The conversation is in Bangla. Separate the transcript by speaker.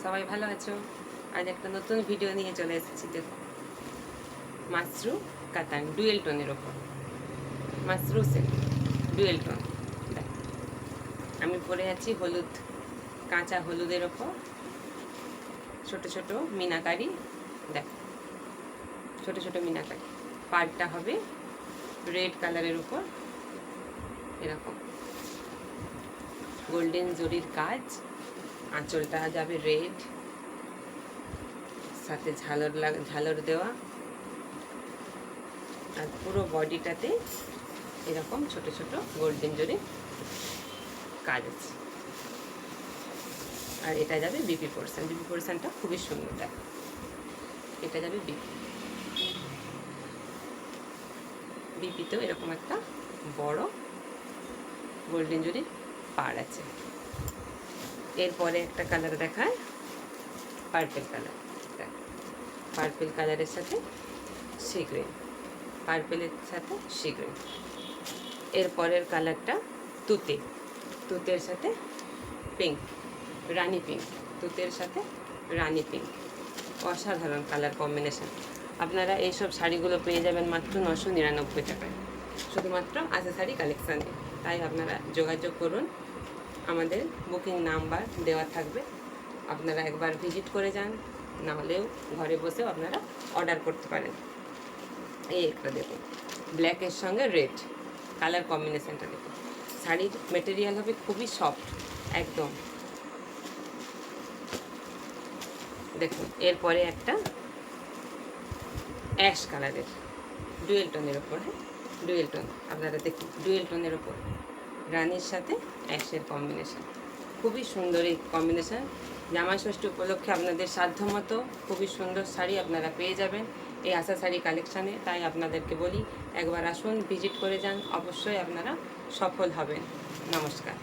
Speaker 1: সবাই ভালো আছো? আজ একটা নতুন ভিডিও নিয়ে চলে এসেছি। দেখো, মাশরু কাতান ডুয়েল টোনের ওপর, মাশরু সেট ডুয়েল টোন। দেখ, আমি পরে আছি হলুদ, কাঁচা হলুদের ওপর ছোট ছোট মিনাকারি। দেখ, ছোট ছোট মিনাকারি। পাড়টা হবে রেড কালারের উপর, এরকম গোল্ডেন জরির কাজ। আঁচলটা যাবে রেড, সাথে ঝালর দেওয়া, আর পুরো বডিটাতে এরকম ছোট ছোট গোল্ডেন জরির কাজ আছে। আর এটা যাবে বিপি পোর্শন। বিপি পোর্শনটা খুবই সুন্দর। দেখ, এটা যাবে বিপিতেও এরকম একটা বড় গোল্ডেন জরির পাড় আছে। এরপরে একটা কালার দেখায়, পার্পেল কালার। দেখ, পার্পেল কালারের সাথে সি গ্রিন, পার্পেলের সাথে সি গ্রিন। এরপরের কালারটা তুতে, তুতের সাথে পিঙ্ক, রানি পিঙ্ক, তুতের সাথে রানি পিঙ্ক। অসাধারণ কালার কম্বিনেশন। আপনারা এইসব শাড়িগুলো পেয়ে যাবেন মাত্র 999 টাকায়, শুধুমাত্র আশা শাড়ি কালেকশানে। তাই আপনারা যোগাযোগ করুন, আমাদের বুকিং নাম্বার দেওয়া থাকবে। আপনারা একবার ভিজিট করে যান, না হলেও ঘরে বসেও আপনারা অর্ডার করতে পারেন। এই একটা দেখুন, ব্ল্যাকের সঙ্গে রেড কালার কম্বিনেশনটা দেখুন। শাড়ির মেটেরিয়াল হবে খুবই সফট একদম। দেখুন, এরপরে একটা অ্যাশ কালারের ডুয়েল টোনের ওপর। হ্যাঁ, ডুয়েল টোন। আপনারা দেখুন, ডুয়েল টোনের ওপর রানির সাথে অ্যাশের কম্বিনেশন। খুবই সুন্দর এই কম্বিনেশন। জামাই ষষ্ঠী উপলক্ষে আপনাদের সাধ্যমতো খুবই সুন্দর শাড়ি আপনারা পেয়ে যাবেন এই আশা শাড়ি কালেকশানে। তাই আপনাদেরকে বলি, একবার আসুন, ভিজিট করে যান, অবশ্যই আপনারা সফল হবেন। নমস্কার।